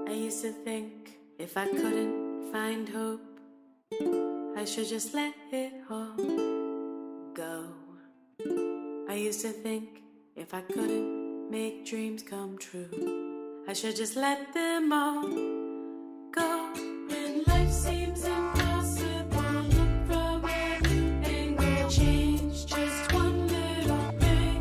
I used to think if I couldn't find hope, I should just let it all go. I used to think if I couldn't make dreams come true, I should just let them all go. When life seems impossible, look from a new angle. Change just one little thing.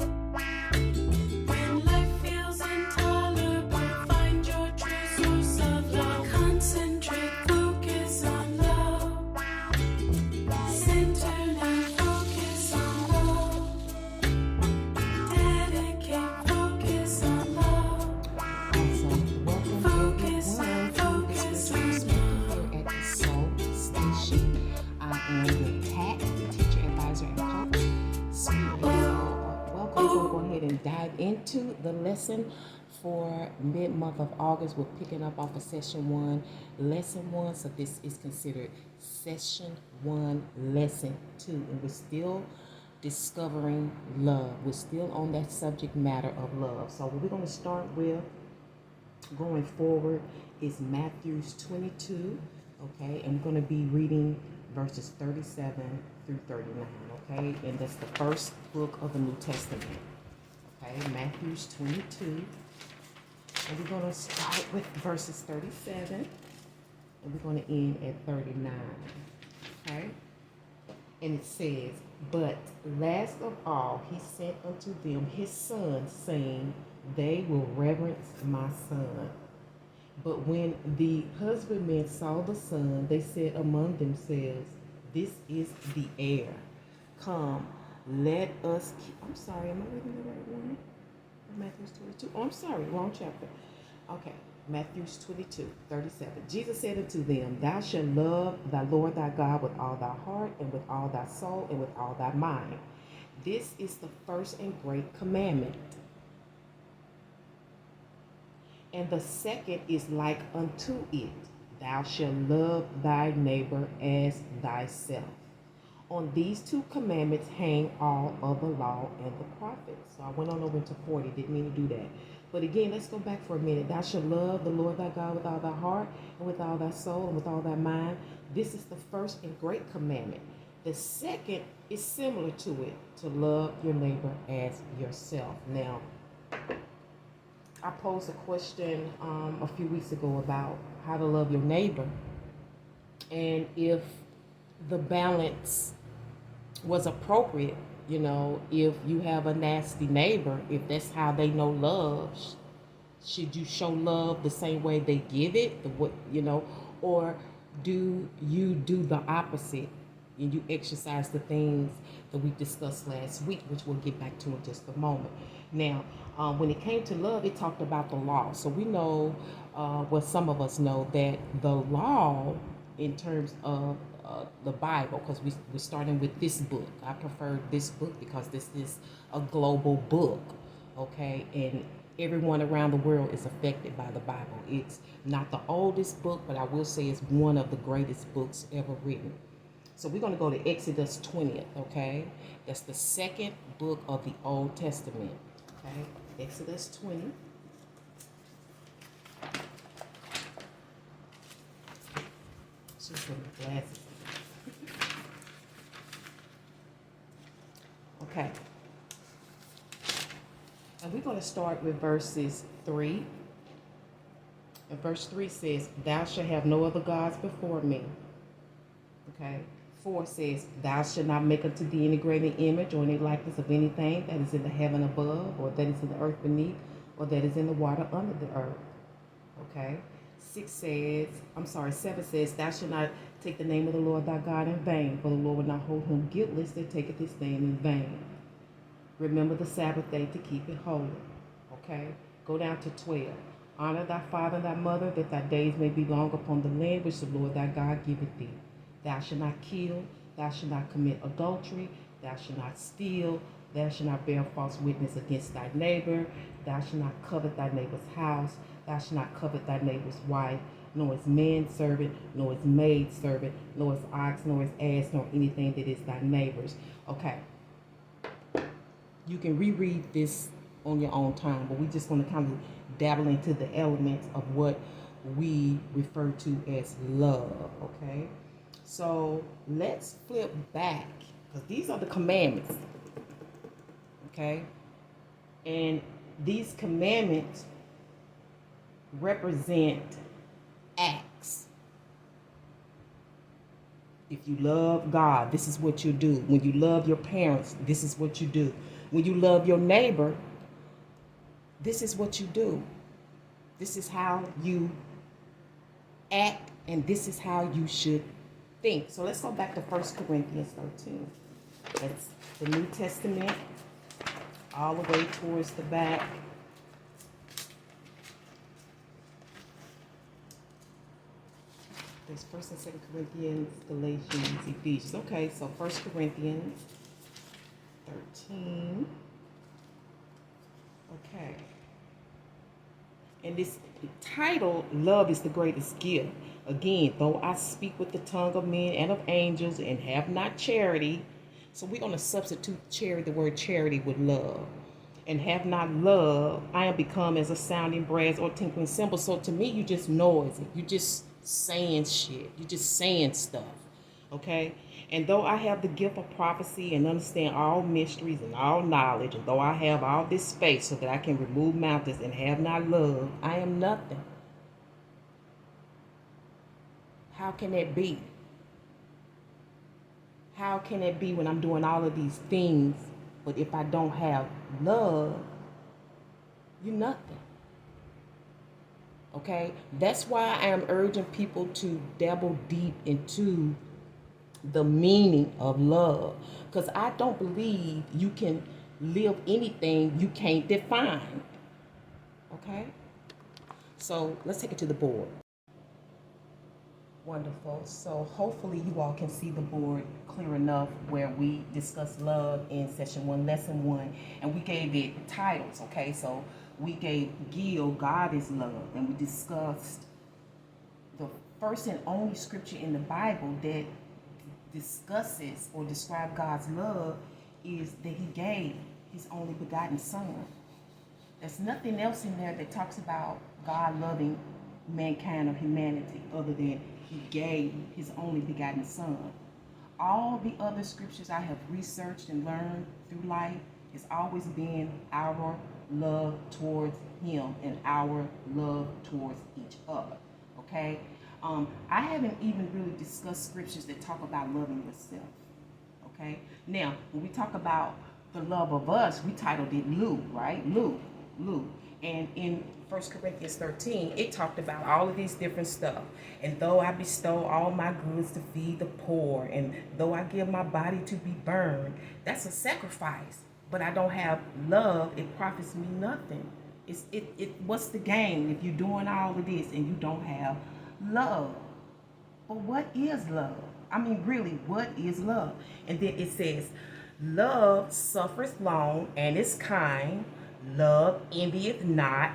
When life feels intolerable, find your true source of love. Concentrate, focus on love. Center now, focus on love. Dedicate, focus on love. Awesome. Welcome Focus everyone on, to focus the on Spearitual here at the Soul Station. I am your Pat, teacher, advisor, and coach. Welcome. We're going to go ahead and dive into the lesson for mid-month of August. We're picking up off of session 1, lesson 1. So this is considered session 1, lesson 2. And we're still discovering love. We're still on that subject matter of love. So what we're going to start with going forward is Matthew 22, okay? And we're going to be reading verses 37 through 39, okay? And that's the first book of the New Testament, okay? Matthew 22. And we're going to start with verses 37, and we're going to end at 39, okay? And it says, "But last of all, he sent unto them his son, saying, They will reverence my son. But when the husbandmen saw the son, they said among themselves, This is the heir. Come, let us I'm sorry, am I reading the right one? Matthew 22. Oh, I'm sorry, wrong chapter. Okay, Matthew 22, 37. Jesus said unto them, Thou shalt love thy Lord thy God with all thy heart, and with all thy soul, and with all thy mind. This is the first and great commandment. And the second is like unto it, Thou shalt love thy neighbor as thyself. On these two commandments hang all of the law and the prophets." So I went on over to 40, didn't mean to do that. But again, let's go back for a minute. "Thou shalt love the Lord thy God with all thy heart, and with all thy soul, and with all thy mind." This is the first and great commandment. The second is similar to it, to love your neighbor as yourself. Now, I posed a question a few weeks ago about how to love your neighbor, and if the balance was appropriate. You know, if you have a nasty neighbor, if that's how they know love, should you show love the same way they give it? Or do you do the opposite and you exercise the things that we discussed last week, which we'll get back to in just a moment. Now, when it came to love, it talked about the law. So we know, some of us know that the law, in terms of the Bible, because we're starting with this book. I prefer this book because this is a global book, okay? And everyone around the world is affected by the Bible. It's not the oldest book, but I will say it's one of the greatest books ever written. So we're going to go to Exodus 20th, okay? That's the second book of the Old Testament, okay? Exodus 20. Just put my glasses on. Okay. And we're going to start with verses 3. And verse 3 says, "Thou shalt have no other gods before me." Okay. 4 says, "Thou shalt not make unto thee any graven image or any likeness of anything that is in the heaven above, or that is in the earth beneath, or that is in the water under the earth." Okay. 7 says, "Thou shalt not take the name of the Lord thy God in vain, for the Lord will not hold him guiltless that taketh his name in vain. Remember the Sabbath day to keep it holy." Okay. Go down to 12. "Honor thy father and thy mother, that thy days may be long upon the land which the Lord thy God giveth thee. Thou shalt not kill, thou shalt not commit adultery, thou shalt not steal, thou shalt not bear false witness against thy neighbor, thou shalt not covet thy neighbor's house, thou shalt not covet thy neighbor's wife, nor his manservant, nor his maidservant, nor his ox, nor his ass, nor anything that is thy neighbor's." Okay. You can reread this on your own time, but we just want to kind of dabble into the elements of what we refer to as love, okay? So let's flip back, because these are the commandments, okay? And these commandments represent acts. If you love God, this is what you do. When you love your parents, this is what you do. When you love your neighbor, this is what you do. This is how you act, and this is how you should think. So let's go back to 1 Corinthians 13. That's the New Testament, all the way towards the back. There's 1st and 2nd Corinthians, Galatians, Ephesians. Okay, so 1 Corinthians 13. Okay. And this title, Love is the Greatest Gift. Again, though I speak with the tongue of men and of angels and have not charity. So we're going to substitute charity, the word charity, with love. And have not love, I am become as a sounding brass or tinkling cymbal. So to me, you just noisy. You just saying shit. You just saying stuff. Okay? And though I have the gift of prophecy and understand all mysteries and all knowledge, and though I have all this faith so that I can remove mountains and have not love, I am nothing. How can that be? How can it be when I'm doing all of these things, but if I don't have love, you're nothing? Okay? That's why I am urging people to dabble deep into the meaning of love, because I don't believe you can live anything you can't define. Okay, so let's take it to the board. Wonderful. So hopefully you all can see the board clear enough, where we discussed love in session 1, lesson 1, and we gave it titles. Okay, so we gave Gil, God is love, and we discussed the first and only scripture in the Bible that discusses or describes God's love is that he gave his only begotten son. There's nothing else in there that talks about God loving mankind or humanity other than he gave his only begotten son. All the other scriptures I have researched and learned through life has always been our love towards him and our love towards each other. Okay? I haven't even really discussed scriptures that talk about loving yourself. Okay? Now, when we talk about the love of us, we titled it Lou, right? Lou. And in 1 Corinthians 13, it talked about all of these different stuff. And though I bestow all my goods to feed the poor, and though I give my body to be burned, that's a sacrifice. But I don't have love, it profits me nothing. What's the gain if you're doing all of this and you don't have love? But what is love? I mean, really, what is love? And then it says, love suffereth long and is kind. Love envieth not.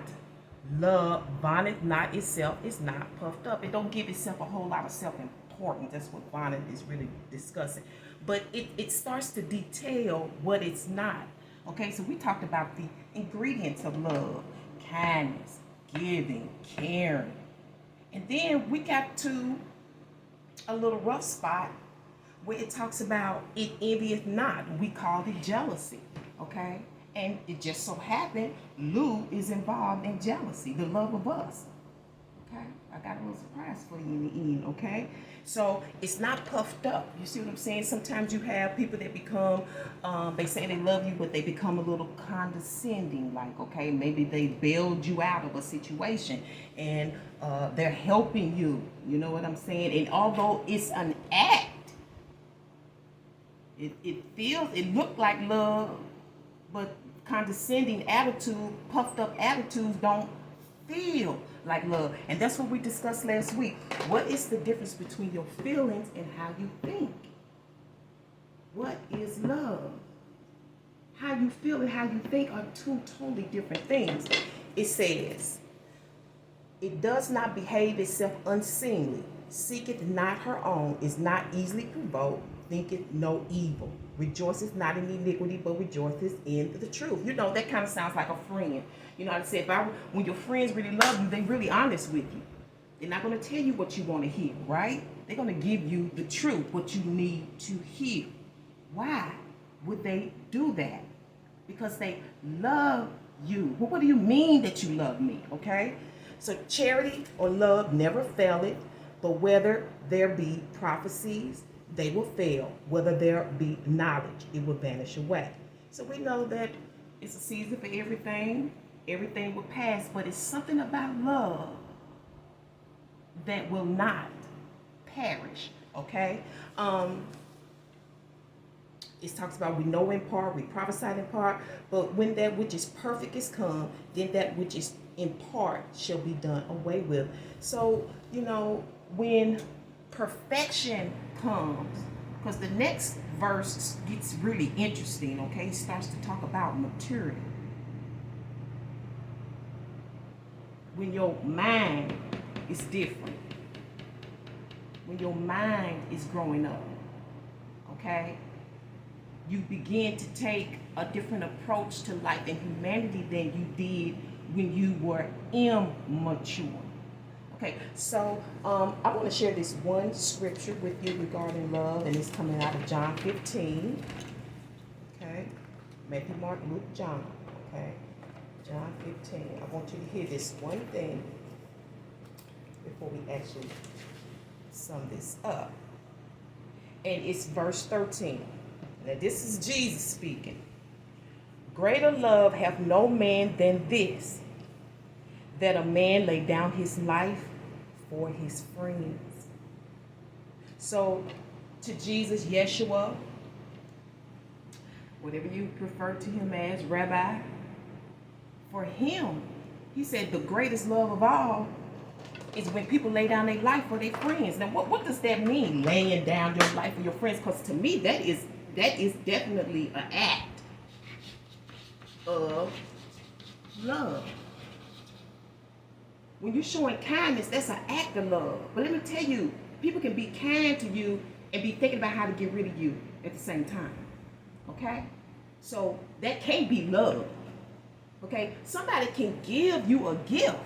Love vaunteth not itself, is not puffed up. It don't give itself a whole lot of self-importance. That's what vaunteth is really discussing. But it starts to detail what it's not. Okay, so we talked about the ingredients of love: kindness, giving, caring. And then we got to a little rough spot where it talks about it envieth not. We called it jealousy, okay? And it just so happened Lou is involved in jealousy, the love of us, okay? I got a little surprise for you in the end, okay? So it's not puffed up. You see what I'm saying? Sometimes you have people that become, they say they love you, but they become a little condescending, like, okay, maybe they bailed you out of a situation and they're helping you, you know what I'm saying? And although it's an act, it looked like love, but condescending attitude, puffed up attitudes don't feel like love. And that's what we discussed last week. What is the difference between your feelings and how you think? What is love? How you feel and how you think are two totally different things. It says, it does not behave itself unseemly, seeketh not her own, is not easily provoked, thinketh no evil, rejoiceth not in iniquity, but rejoiceth in the truth. You know, that kind of sounds like a friend. You know how to say, when your friends really love you, they really honest with you. They're not going to tell you what you want to hear, right? They're going to give you the truth, what you need to hear. Why would they do that? Because they love you. Well, what do you mean that you love me? Okay? So charity or love never faileth, but whether there be prophecies, they will fail. Whether there be knowledge, it will vanish away. So we know that it's a season for everything. Everything will pass, but it's something about love that will not perish. Okay? It talks about we know in part, we prophesied in part, but when that which is perfect is come, then that which is in part shall be done away with. So, you know, when perfection comes, because the next verse gets really interesting, okay? It starts to talk about maturity. When your mind is different, when your mind is growing up, okay? You begin to take a different approach to life and humanity than you did when you were immature. Okay, so I want to share this one scripture with you regarding love, and it's coming out of John 15. Okay, Matthew, Mark, Luke, John. Okay, John 15. I want you to hear this one thing before we actually sum this up. And it's verse 13. Now this is Jesus speaking. Greater love hath no man than this, that a man lay down his life for his friends. So to Jesus, Yeshua, whatever you prefer to him as, Rabbi, for him, he said the greatest love of all is when people lay down their life for their friends. Now what does that mean, laying down your life for your friends? Because to me that is definitely an act of love. When you're showing kindness, that's an act of love. But let me tell you, people can be kind to you and be thinking about how to get rid of you at the same time. Okay? So that can't be love. Okay? Somebody can give you a gift,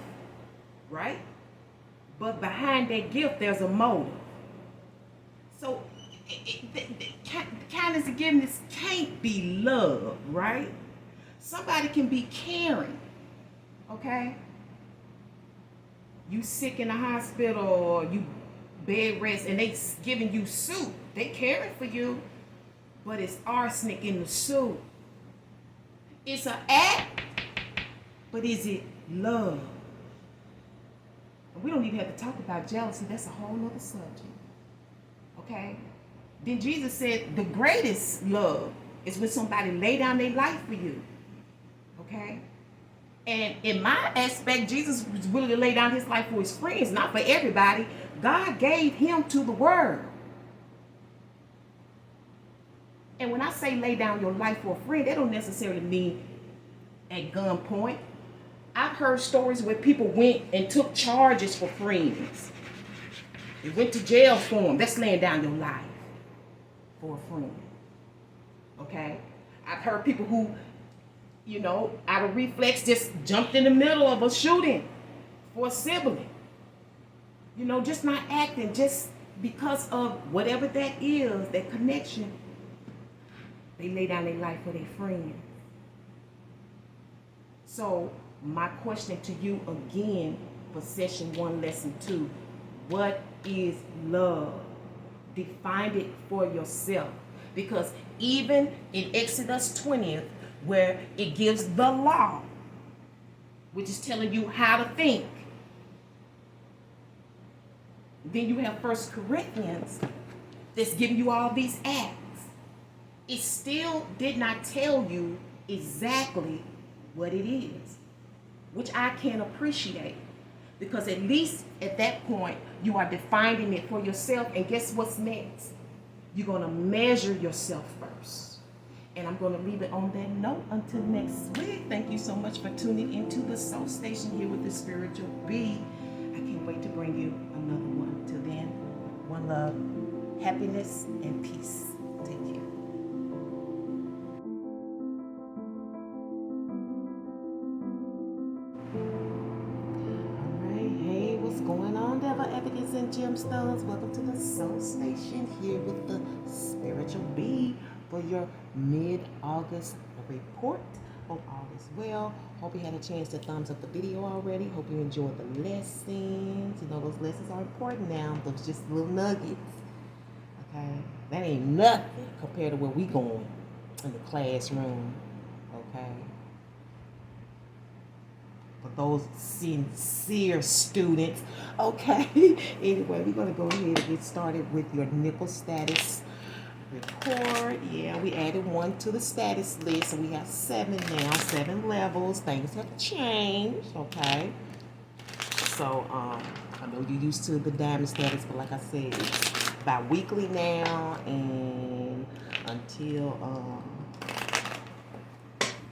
right? But behind that gift, there's a motive. So kindness and forgiveness can't be love, right? Somebody can be caring, okay? You sick in the hospital or you bed rest and they giving you soup. They caring for you, but it's arsenic in the soup. It's an act, but is it love? And we don't even have to talk about jealousy. That's a whole other subject, okay? Then Jesus said the greatest love is when somebody lay down their life for you, okay? And in my aspect, Jesus was willing to lay down his life for his friends, not for everybody. God gave him to the world. And when I say lay down your life for a friend, that don't necessarily mean at gunpoint. I've heard stories where people went and took charges for friends. They went to jail for them. That's laying down your life for a friend. Okay? I've heard people who, you know, out of reflex just jumped in the middle of a shooting for a sibling. You know, just not acting, just because of whatever that is, that connection. They lay down their life for their friends. So my question to you again for session 1, lesson 2, what is love? Define it for yourself. Because even in Exodus 20th, where it gives the law, which is telling you how to think. Then you have 1 Corinthians that's giving you all these acts. It still did not tell you exactly what it is, which I can appreciate. Because at least at that point, you are defining it for yourself. And guess what's next? You're going to measure yourself first. And I'm going to leave it on that note until next week. Thank you so much for tuning into the Soul Station here with the Spearitual Bee. I can't wait to bring you another one. Till then, one love, happiness, and peace. Take care. Alright, hey, what's going on, Devil Advocates and Gemstones? Welcome to the Soul Station here with the Spearitual Bee for your mid-August report. Hope all is well. Hope you had a chance to thumbs up the video already. Hope you enjoyed the lessons. You know, those lessons are important now. Those just little nuggets. Okay? That ain't nothing compared to where we going in the classroom. Okay? For those sincere students. Okay. Anyway, we're going to go ahead and get started with your nickel status report. Yeah, we added one to the status list, so we have 7 now, 7 levels. Things have changed. Okay. So I know you're used to the diamond status, but like I said, it's bi-weekly now, and until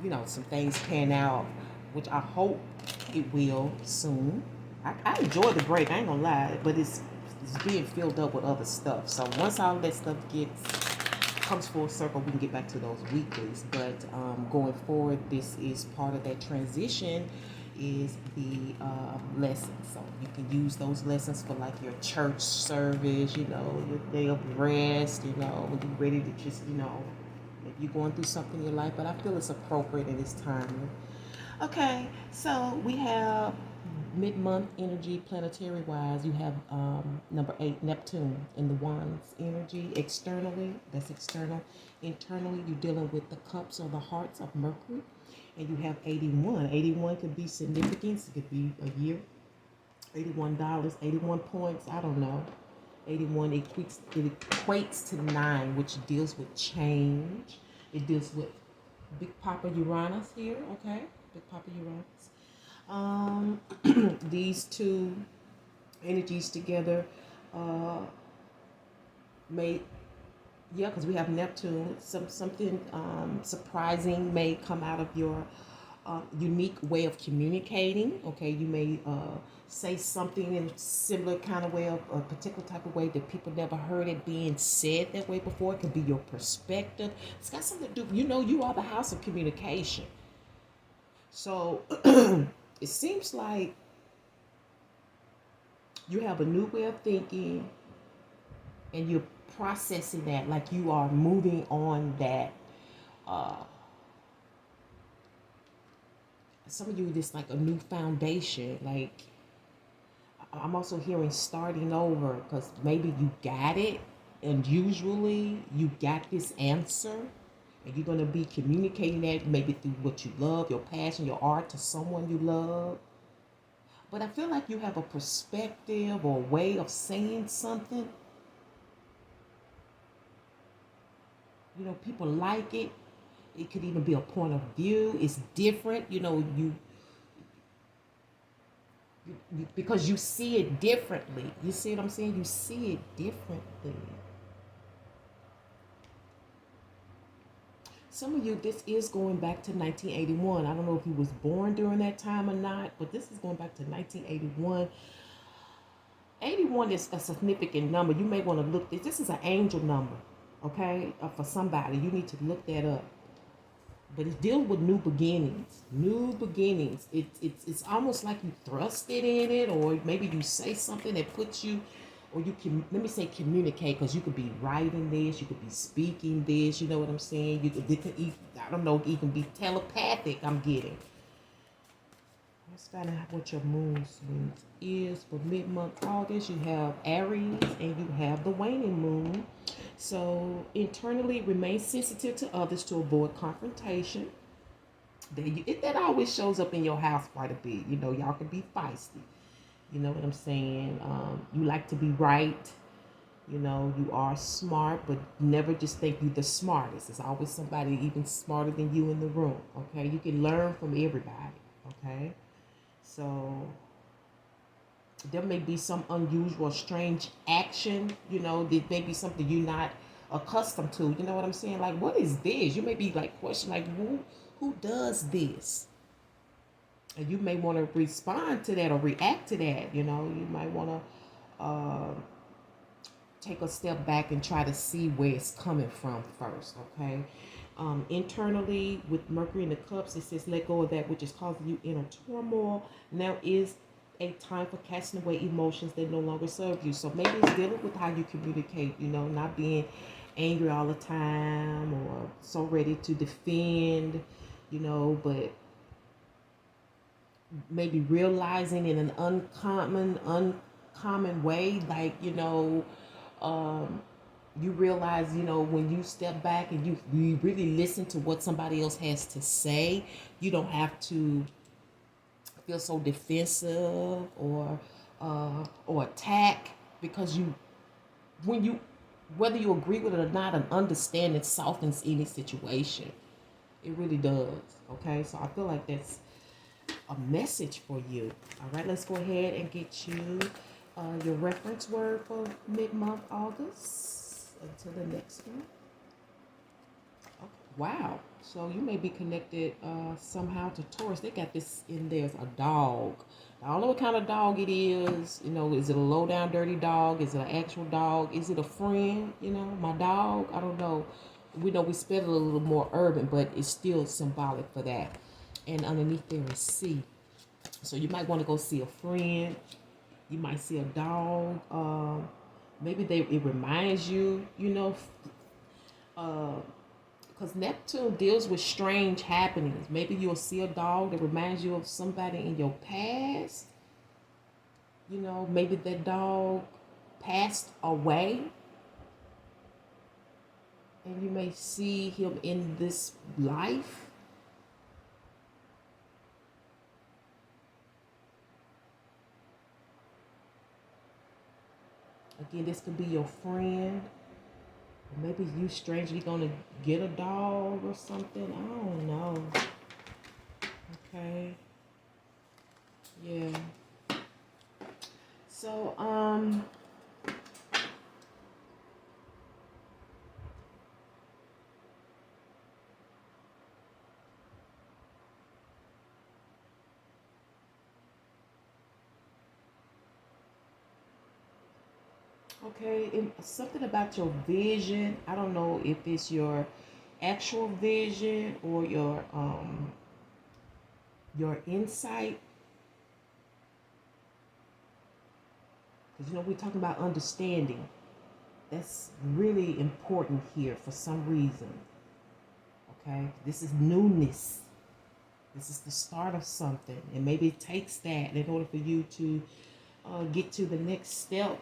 you know, some things pan out, which I hope it will soon. I enjoy the break, I ain't gonna lie, but it's being filled up with other stuff. So once all that stuff comes full circle, we can get back to those weeklies. But going forward, this is part of that transition, is the lessons. So you can use those lessons for like your church service, you know, your day of rest, you know, when you're ready to just, you know, if you're going through something in your life. But I feel it's appropriate and it's timely. Okay, so we have mid-month energy planetary wise. You have number 8, Neptune, in the Wands energy. Externally, that's external. Internally, you're dealing with the cups or the hearts of Mercury. And you have 81. 81 could be significance. It could be a year. $81, 81 points. I don't know. 81 equates to 9, which deals with change. It deals with Big Papa Uranus here, okay? Big Papa Uranus. These two energies together may, yeah, because we have Neptune. Something surprising may come out of your unique way of communicating. Okay, you may say something in a similar kind of way, of a particular type of way that people never heard it being said that way before. It could be your perspective. It's got something to do, you know, you are the house of communication. So it seems like you have a new way of thinking, and you're processing that, like you are moving on that. Some of you, just like a new foundation. Like, I'm also hearing starting over, because maybe you got it, and usually you got this answer, and you're going to be communicating that maybe through what you love, your passion, your art, to someone you love. But I feel like you have a perspective or a way of saying something. You know, people like it. It could even be a point of view. It's different. You know, you because you see it differently. You see what I'm saying? You see it differently. Some of you, this is going back to 1981. I don't know if you was born during that time or not, but this is going back to 1981. 81 is a significant number. You may want to look this. This is an angel number, okay? For somebody, you need to look that up. But it's dealing with new beginnings. New beginnings. It's almost like you thrusted in it, or maybe you say something that puts you, or you can, let me say communicate, because you could be writing this, you could be speaking this, you know what I'm saying? You could, I don't know, it can be telepathic, I'm getting. Let's find out what your moon swings is for mid-month August. You have Aries and you have the waning moon. So internally, remain sensitive to others to avoid confrontation. That always shows up in your house quite a bit. You know, y'all can be feisty. You know what I'm saying? You like to be right. You know, you are smart, but never just think you're the smartest. There's always somebody even smarter than you in the room. Okay, you can learn from everybody. Okay, so there may be some unusual, strange action. You know, there may be something you're not accustomed to. You know what I'm saying? Like, what is this? You may be like questioning, like, who does this? And you may want to respond to that or react to that. You know, you might want to take a step back and try to see where it's coming from first, okay? Internally, with Mercury in the cups, it says let go of that which is causing you inner turmoil. Now is a time for casting away emotions that no longer serve you. So maybe it's dealing with how you communicate, not being angry all the time or so ready to defend, but maybe realizing in an uncommon way, like, you realize, when you step back and you really listen to what somebody else has to say, you don't have to feel so defensive or attack, because whether you agree with it or not, an understanding softens any situation. It really does. Okay, so I feel like that's a message for you. All right, let's go ahead and get you your reference word for mid-month August until the next one. Okay. Wow. So you may be connected somehow to Taurus. They got this in there as a dog. I don't know what kind of dog it is. Is it a low down dirty dog? Is it an actual dog? Is it a friend? My dog. I don't know. We know we spell it a little more urban, but it's still symbolic for that. And underneath there is C. So you might want to go see a friend. You might see a dog. Maybe it reminds you, because Neptune deals with strange happenings. Maybe you'll see a dog that reminds you of somebody in your past. Maybe that dog passed away. And you may see him in this life. Again, this could be your friend. Or maybe you strangely gonna get a dog or something. I don't know. Okay. Yeah. So, okay, something about your vision. I don't know if it's your actual vision or your insight. Because we're talking about understanding. That's really important here for some reason. Okay, this is newness. This is the start of something, and maybe it takes that in order for you to get to the next step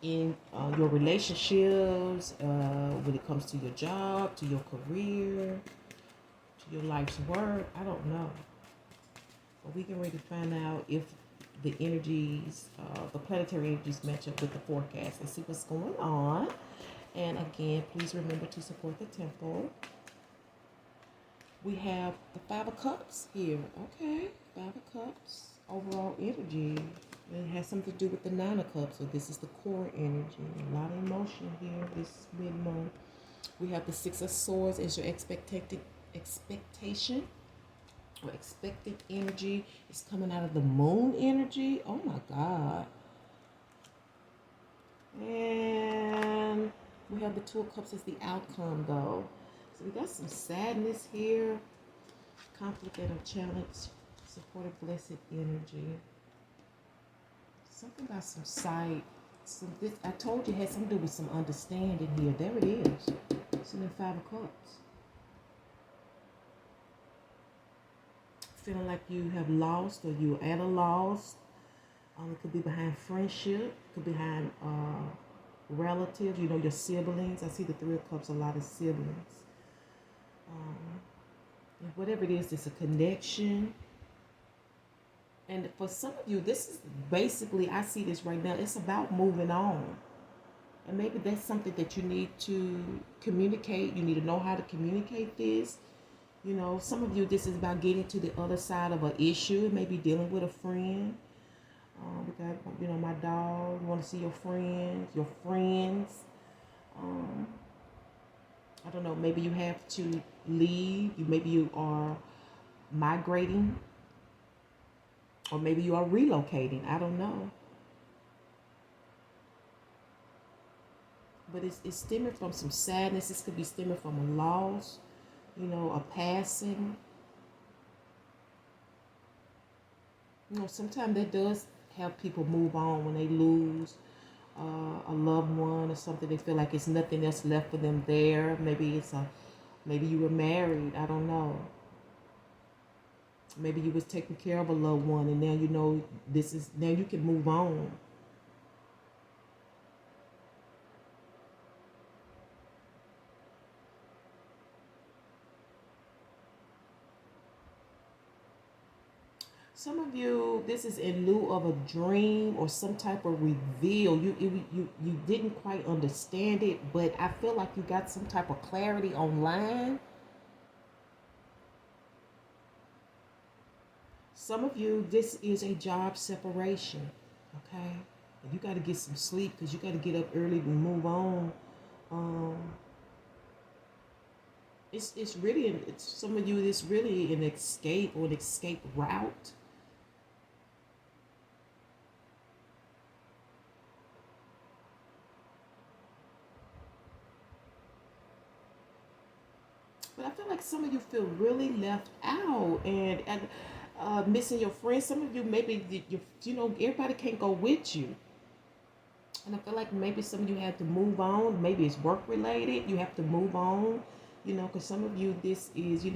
in your relationships, when it comes to your job, to your career, to your life's work. I don't know. But we can ready to find out if the energies, the planetary energies match up with the forecast. Let's see what's going on. And again, please remember to support the temple. We have the Five of Cups here. Okay, Five of Cups. Overall energy. It has something to do with the Nine of Cups. So this is the core energy. A lot of emotion here this mid-month. We have the Six of Swords as your expectation or expected energy. Is coming out of the Moon energy. Oh my God. And we have the Two of Cups as the outcome though. So we got some sadness here. Conflict and a challenge. Supportive, blessed energy. Something about some sight. I told you it had something to do with some understanding here. There it is. It's in the Five of Cups. Feeling like you have lost or you're at a loss. It could be behind friendship. Could be behind relatives. Your siblings. I see the Three of Cups, a lot of siblings. Whatever it is, it's a connection. And for some of you, this is basically, I see this right now, it's about moving on. And maybe that's something that you need to communicate. You need to know how to communicate this. Some of you, this is about getting to the other side of an issue. Maybe dealing with a friend. We got, my dog. You want to see your friends. I don't know, maybe you have to leave. Maybe you are migrating. Or maybe you are relocating. I don't know. but it's stemming from some sadness. This could be stemming from a loss, a passing. Sometimes that does help people move on when they lose a loved one or something. They feel like it's nothing else left for them there. Maybe you were married. I don't know. Maybe you was taking care of a loved one, and now now you can move on. Some of you, this is in lieu of a dream or some type of reveal. You didn't quite understand it, but I feel like you got some type of clarity online. Some of you, this is a job separation, okay? And you got to get some sleep because you got to get up early and move on. It's really, some of you, it's really an escape or an escape route. But I feel like some of you feel really left out and missing your friends. Some of you, maybe, everybody can't go with you. And I feel like maybe some of you had to move on. Maybe it's work related. You have to move on, because some of you, this is, it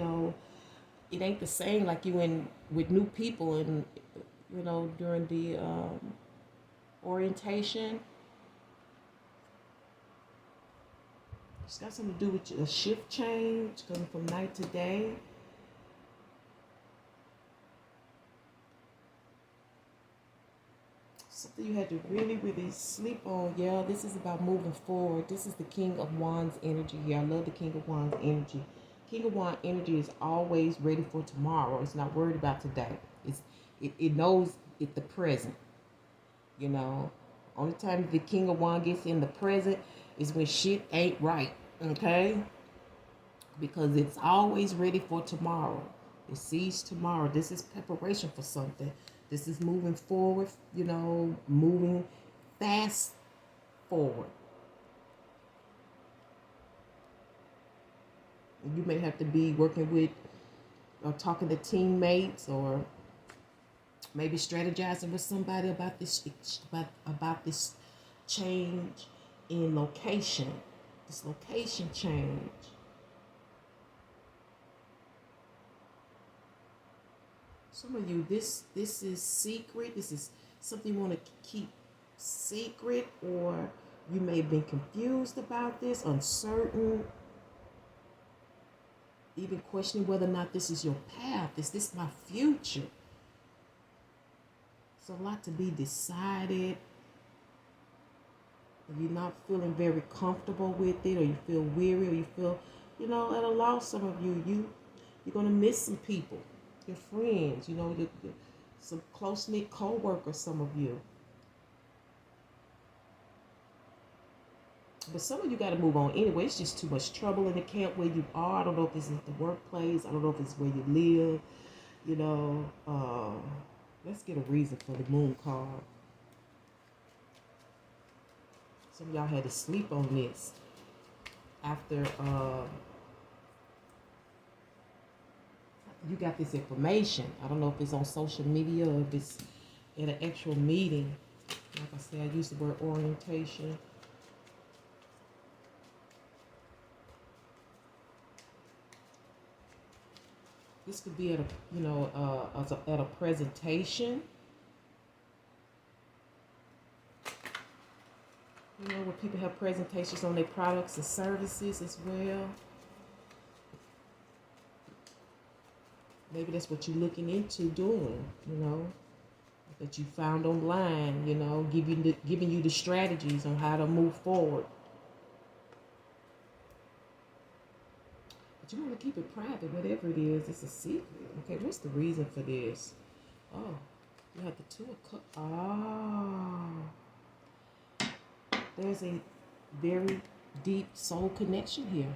ain't the same like you in with new people and, during the orientation. It's got something to do with a shift change coming from night to day. Something you had to really, really sleep on. Yeah, this is about moving forward. This is the King of Wands energy here. I love the King of Wands energy. King of Wands energy is always ready for tomorrow. It's not worried about today. It knows it's the present. Only time the King of Wands gets in the present is when shit ain't right, okay? Because it's always ready for tomorrow. It sees tomorrow. This is preparation for something. This is moving forward, moving fast forward. You may have to be working with or talking to teammates or maybe strategizing with somebody about this change in location, this location change. Some of you, this is secret. This is something you want to keep secret, or you may have been confused about this, uncertain, even questioning whether or not this is your path. Is this my future? It's a lot to be decided. If you're not feeling very comfortable with it, or you feel weary, or you feel, at a loss, some of you're going to miss some people, your friends, some close-knit co-workers, some of you. But some of you got to move on anyway. It's just too much trouble in the camp where you are. I don't know if this is the workplace. I don't know if it's where you live. Let's get a reason for the moon card. Some of y'all had to sleep on this after you got this information. I don't know if it's on social media or if it's at an actual meeting. Like I said, I use the word orientation. This could be at a presentation. Where people have presentations on their products and services as well. Maybe that's what you're looking into doing, that you found online, giving you the strategies on how to move forward. But you want to keep it private, whatever it is. It's a secret. Okay, what's the reason for this? Oh, you have the Two of Cups. There's a very deep soul connection here.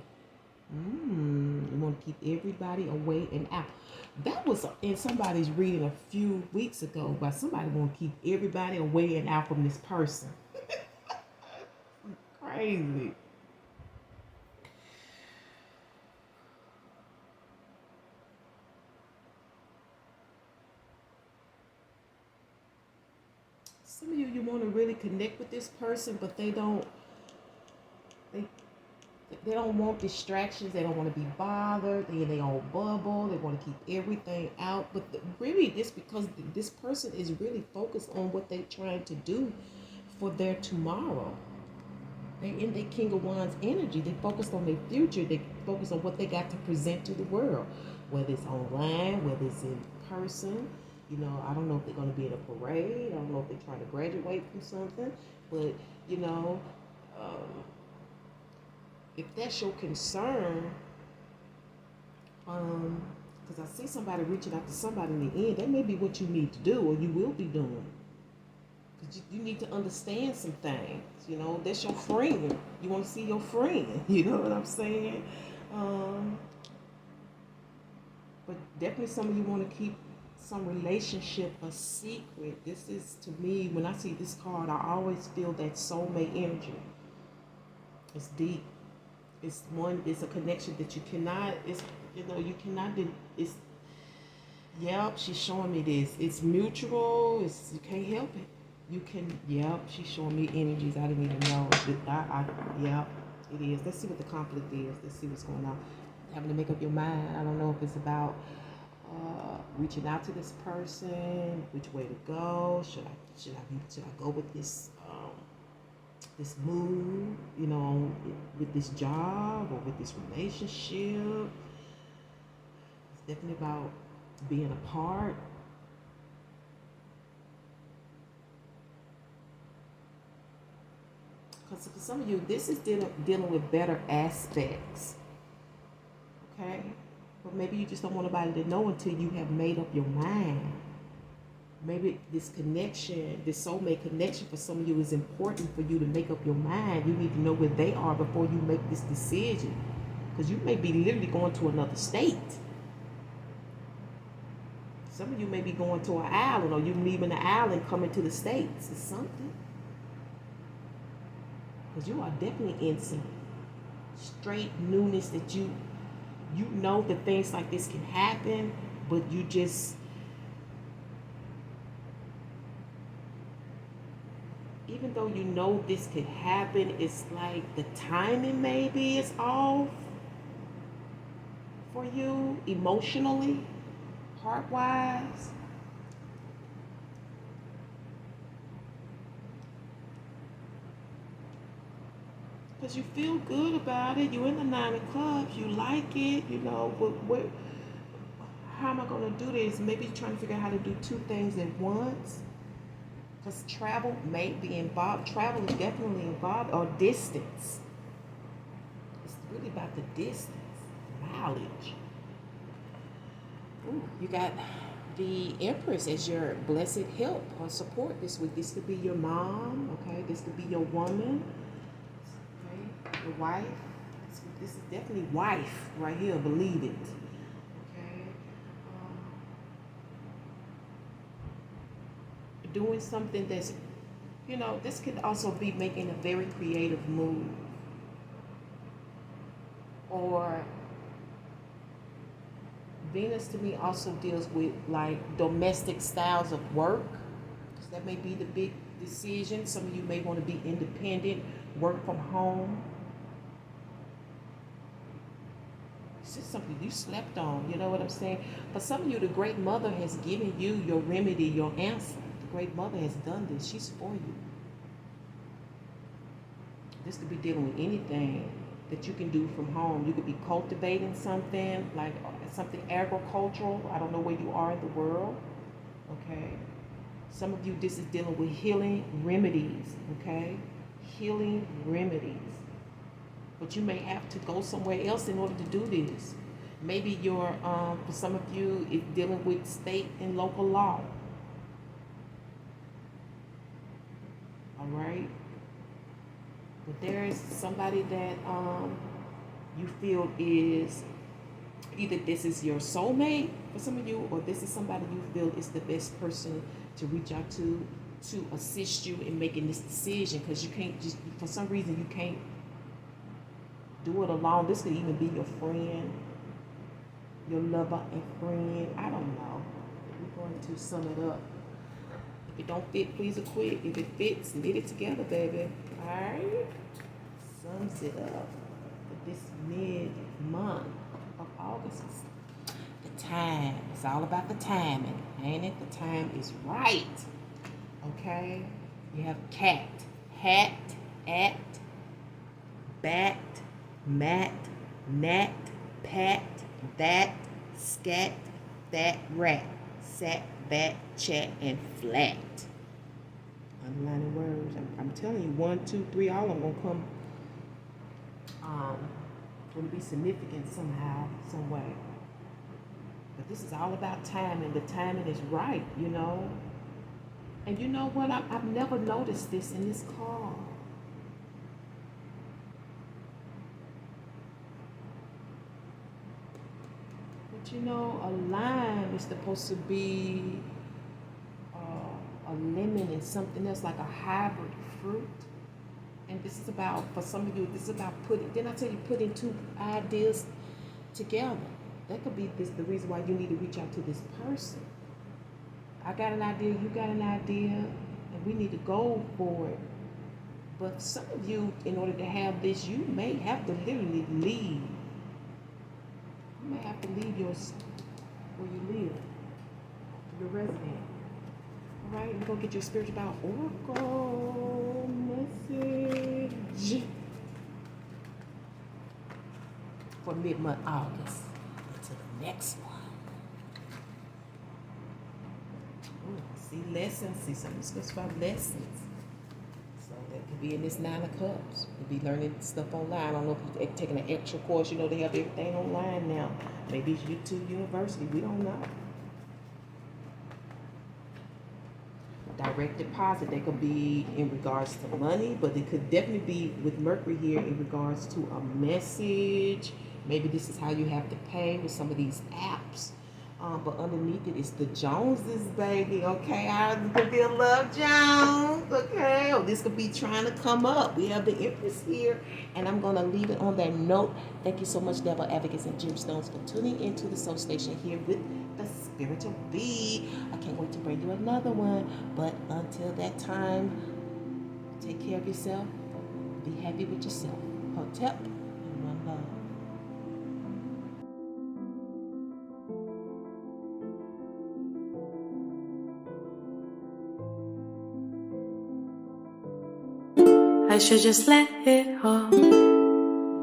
You want to keep everybody away and out. That was in somebody's reading a few weeks ago, but somebody want to keep everybody away and out from this person. crazy. Some of you want to really connect with this person, but they they don't want distractions. They don't want to be bothered. They in their own bubble. They want to keep everything out. But really, this because this person is really focused on what they're trying to do for their tomorrow. They in their King of Wands energy. They focused on their future. They focus on what they got to present to the world, whether it's online, whether it's in person. You know, I don't know if they're going to be in a parade. I don't know if they're trying to graduate from something. But, you know, if that's your concern, because I see somebody reaching out to somebody in the end, that may be what you need to do or you will be doing. Because you need to understand some things. You know, that's your friend. You want to see your friend. You know what I'm saying? But definitely some of you want to keep some relationship a secret. This is, to me, when I see this card, I always feel that soulmate energy. It's deep. It's a connection that you cannot, you cannot, she's showing me this. It's mutual. You can't help it. She's showing me energies I didn't even know. It is. Let's see what the conflict is. Let's see what's going on. Having to make up your mind. I don't know if it's about reaching out to this person, which way to go. Should I go with this this move, you know, with this job or with this relationship? It's definitely about being apart. Because for some of you, this is dealing with better aspects. Okay? But maybe you just don't want nobody to know until you have made up your mind. Maybe this connection, this soulmate connection for some of you is important for you to make up your mind. You need to know where they are before you make this decision. Because you may be literally going to another state. Some of you may be going to an island, or you leaving the island coming to the States or something. Because you are definitely in some straight newness that you know that things like this can happen, but you just, even though you know this could happen, it's like the timing maybe is off for you emotionally, heart-wise. Because you feel good about it. You're in the 9 of Cups. You like it, you know, but how am I going to do this? Maybe you're trying to figure out how to do two things at once. Because travel may be involved. Travel is definitely involved. Or distance. It's really about the distance. Mileage. Ooh, you got the Empress as your blessed help or support this week. This could be your mom. Okay. This could be your woman. Okay. Your wife. This is definitely wife right here. Believe it. Doing something that's, you know, this could also be making a very creative move. Or Venus to me also deals with like domestic styles of work. So that may be the big decision. Some of you may want to be independent, work from home. This is something you slept on, you know what I'm saying? For some of you, the Great Mother has given you your remedy, your answer. Great Mother has done this. She's for you. This could be dealing with anything that you can do from home. You could be cultivating something, like something agricultural. I don't know where you are in the world. Okay. Some of you, this is dealing with healing remedies. Okay. Healing remedies. But you may have to go somewhere else in order to do this. Maybe for some of you, it's dealing with state and local law. All right, but there is somebody that you feel is either this is your soulmate for some of you, or this is somebody you feel is the best person to reach out to to assist you in making this decision, because you can't just, for some reason, you can't do it alone. This could even be your friend, your lover and friend. I don't know. We're going to sum it up. If it don't fit, please quit. If it fits, knit it together, baby. Alright? Sums it up for this mid-month of August. The time. It's all about the timing, ain't it? The time is right. Okay? You have cat, hat, at, bat, mat, nat, pat, that, scat, that, rat, sat, bat, chat, and flat. Underlining words. I'm telling you, 1, 2, 3, all of them gonna come. Gonna be significant somehow, some way. But this is all about timing. The timing is right, you know. And you know what? I've never noticed this in this card. But you know, a lime is supposed to be a lemon and something else, like a hybrid fruit. And this is about, for some of you, this is about putting, didn't I tell you, putting two ideas together? That could be the reason why you need to reach out to this person. I got an idea, you got an idea, and we need to go for it. But some of you, in order to have this, you may have to literally leave. You may have to leave where you live, your residence. All right, we're gonna get your spiritual about oracle message for mid-month August. Until the next one. See lessons, see something discussed about lessons. So that could be in this 9 of Cups. You'll be learning stuff online. I don't know if you're taking an extra course. You know, they have everything online now. Maybe it's YouTube University. We don't know. Direct deposit, they could be in regards to money, but it could definitely be with Mercury here in regards to a message. Maybe this is how you have to pay with some of these apps. But underneath it is the Joneses, baby. Okay, this could be a Love Jones. Okay, or this could be trying to come up. We have the Empress here, and I'm gonna leave it on that note. Thank you so much, Devil Advocates and Gemstones, for tuning into the Soul Station here with the Spearitual Bee. I can't wait to bring you another one. But until that time, take care of yourself. Be happy with yourself. Hotep and one love. I should just let it all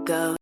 go.